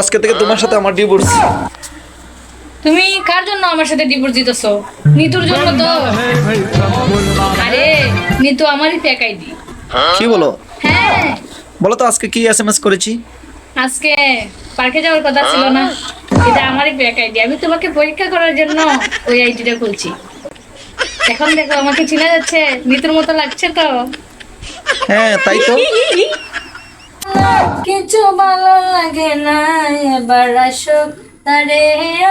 আজকে থেকে তোমার সাথে আমার ডিভোর্স। তুমি কার জন্য আমার সাথে ডিভোর্স দিতেছো? নিতুর জন্য তো। আরে নিতু আমারই ফেক আইডি। কি বলো? হ্যাঁ, বলো তো আজকে কি এসএমএস করেছি? আজকে পার্কে যাওয়ার কথা ছিল না, এটা আমারই ফেক আইডি। আমি তোমাকে পরীক্ষা করার জন্য ওই আইডিটা খুলছি। এখন দেখো আমাকে চিনা যাচ্ছে, নিতুর মতো লাগছে তো। হ্যাঁ তাই তো। কিছু ভালো লাগে না, এবার আসো তারে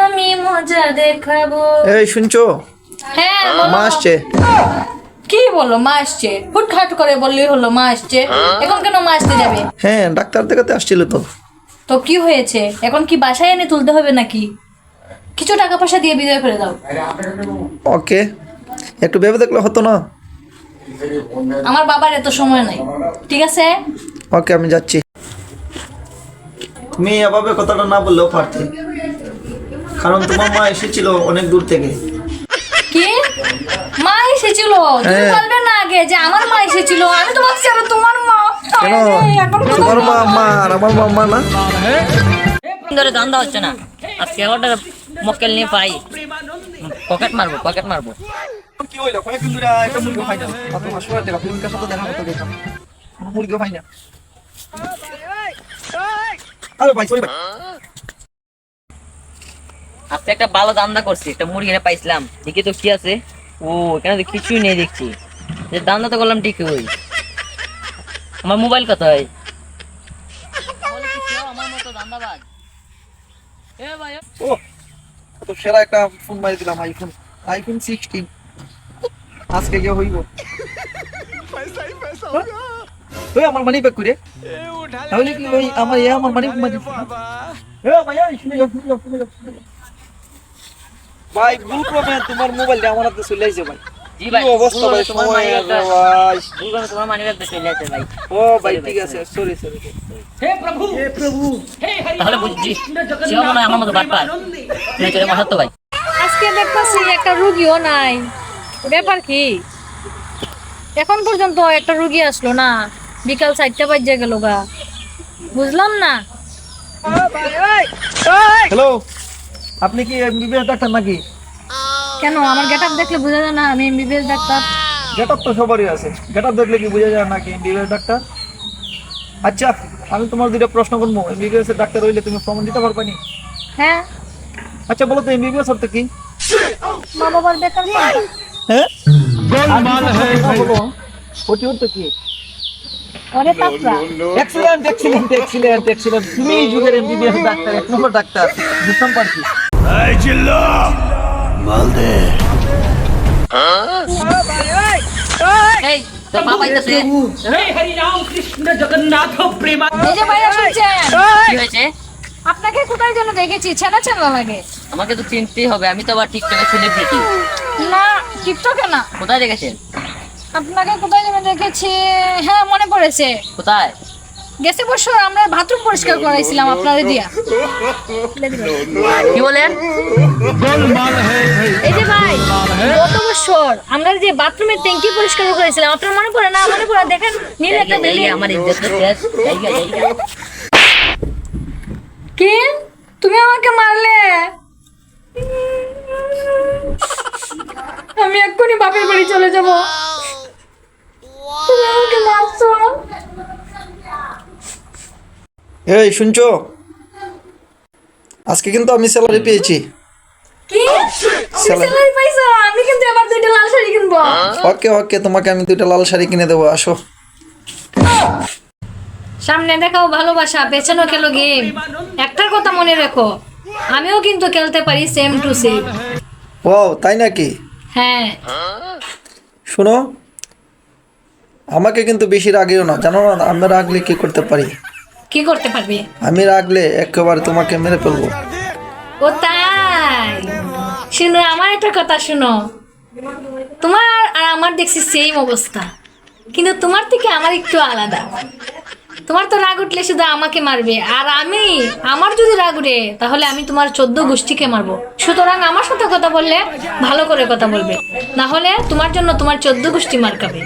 আমি মজা দেখাবো। এই শুনছো? হ্যাঁ বলো। মা আসছে। কি বলো মা আসছে? হুটহাট করে বললেই হলো মা আসছে। এখন কেন মা আসতে যাবে? হ্যাঁ ডাক্তার দেখাতে আসছিল তো। তো কি হয়েছে? এখন কি বাসায় এনে তুলতে হবে নাকি? কিছু টাকা পয়সা দিয়ে বিদায় করে দাও। ওকে, একটু ভেবে দেখলে হতো না? আমার বাবার এত সময় নাই, ঠিক আছে? ওকে আমি যাচ্ছি। তুমি এভাবে কথাটা না বললেও পারতে, কারণ তোমার মা এসেছিল অনেক দূর থেকে। কি মা এসেছিল? তুমি হ্যাঁ। বলবে না আগে যে আমার মা এসেছিল? আমি তো ভাবছি আরো তোমার মা। কেন? এখন কোথায় তোমার মা? মা আর আমার মা না? ধরে ধান্দা হচ্ছে না। আজকে একটা মক্কেল নিয়ে পাই, পকেট মারবো। কি হইলো? কয়েকদিন ধরে একটা মুরগি খাই না। কত হাসপাতাল থেকে ফিল্মটার সাথে দেখা করতে গেলাম, মুরগি খাই না। আরে ভাই সরি ভাই। আজকে একটা ভালো ধান্দা করছি, একটা মুরগি এনে পাইছিলাম। দেখি তো কি আছে। ও এখানে তো কিছুই নেই দেখছি। যে ধান্দা তো করলাম ঠিকই। ওই আমার মোবাইল কোথায়? তাহলে কি কেউ আমার মতো ধান্দাবাজ? এ ভাই ও তো সেরা একটা ফোন মারি দিলাম, আইফোন 16। আজকে গিয়ে হইব। ওই আমার মানি ব্যাগ করে তাহলে কি ওই আমার মানি ভাইয়া শুনে যাও। ভাই ভুল করবে না, তোমার মোবাইলটা আমার হাতে চলে আইছে ভাই। জি কি ভাই, অবস্থা ভাই, তোমার সময় মানি ব্যাগটা ভাই। তোমার মানি ব্যাগটা চলে আছে ভাই। ও ভাই ঠিক আছে, সরি। তাহলে বুঝছি সেও মনে হয় আমার মতো বাটপার। তুই চলে মাথার তো ভাই। আজকে দেখতেছি একটা রুগীও নাই, ব্যাপার কি? এখন পর্যন্ত একটা রুগী আসলো না, বিকাল 4টা বাজে গেল গা, বুঝলাম না। হ্যালো, আপনি কি এমবিবিএস ডাক্তার নাকি? কেন আমার গেটআপ দেখলে বোঝা যায় না আমি এমবিবিএস ডাক্তার? গেটআপ তো সবারই আছে, গেটআপ দেখলে কি বোঝা যায় নাকি এমবিবিএস ডাক্তার? আচ্ছা আমি তোমার দুইটা প্রশ্ন করবো, এমবিবিএস এর ডাক্তার হইলে তুমি প্রমাণ দিতে পারবে নি? হ্যাঁ। আচ্ছা বলো তো এমবিবিএস অর্থ কি? মা বাবার বেকার সন্তান। হ্যাঁ বলো, ওটি অর্থ কি? ওরে তাপরা। এক্সিলেন্ট তুমি এই যুগের এমবিবিএস ডাক্তার, এক নম্বর ডাক্তার। বুঝতাম পারছি। এই তোর মা পাইতেছে? এই যে ভাইয়া শুনছেন, কি হয়েছে? আপনাকে কোথায় যেন দেখেছি, ছেনা ছেনা লাগে। আমাকে তো চিনতেই হবে, আমি তো আবার টিকটকে সেলিব্রিটি। না টিকটকে না, কোথায় দেখেছেন? আপনাকে কোথায় যেন দেখেছি। হ্যাঁ মনে পড়েছে, কোথায়? গেছে বছর আমরা বাথরুম পরিষ্কার করাইছিলাম আপনাদের দিয়া। কি বলেন? এই যে ভাই, গত বছর আমরা যে বাথরুমের ট্যাঙ্কি পরিষ্কার করেছিলাম, আপনার মনে পড়ে না? মনে পড়ে দেখেন, নীল একটা বিল্ডিং। আমার ইজ্জত শেষ। জায়গা। কি তুমি আমাকে মারলে? আমি এক্ষুনি বাপের বাড়ি চলে যাব। তুমি আমাকে মারছো। এই শুনছো, আজকে কিন্তু আমি স্যালারি পেয়েছি। কি স্যালারি পাইছো? আমি কিন্তু এবার 2টা লাল শাড়ি কিনবো। ওকে তোমাকে আমি 2টা লাল শাড়ি কিনে দেবো, আসো। সামনে দেখাও ভালোবাসা, পেছনে খেলো গেম। একটা কথা মনে রেখো, আমিও কিন্তু খেলতে পারি সেম টু সেম। ও তাই নাকি? হ্যাঁ। শোনো, আমাকে কিন্তু বেশি রাগিও না, জানো না আমি রাগলে কি করতে পারি? কি করতে পারবে? আমি রাগলে একেবারে তোমাকে মেরে ফেলবো। ও তাই? শুনো আমার একটা কথা শুনো, তোমার আর আমার দেখছি সেম অবস্থা, কিন্তু তোমার থেকে আমার একটু আলাদা। তোমার তো রাগ উঠলে শুধু আমাকে মারবে, আর আমার যদি রাগ উঠে তাহলে আমি তোমার 14 গোষ্ঠীকে মারবো। সুতরাং আমার সাথে কথা বললে ভালো করে কথা বলবে, না হলে তোমার জন্য তোমার 14 গোষ্ঠী মার খাবে।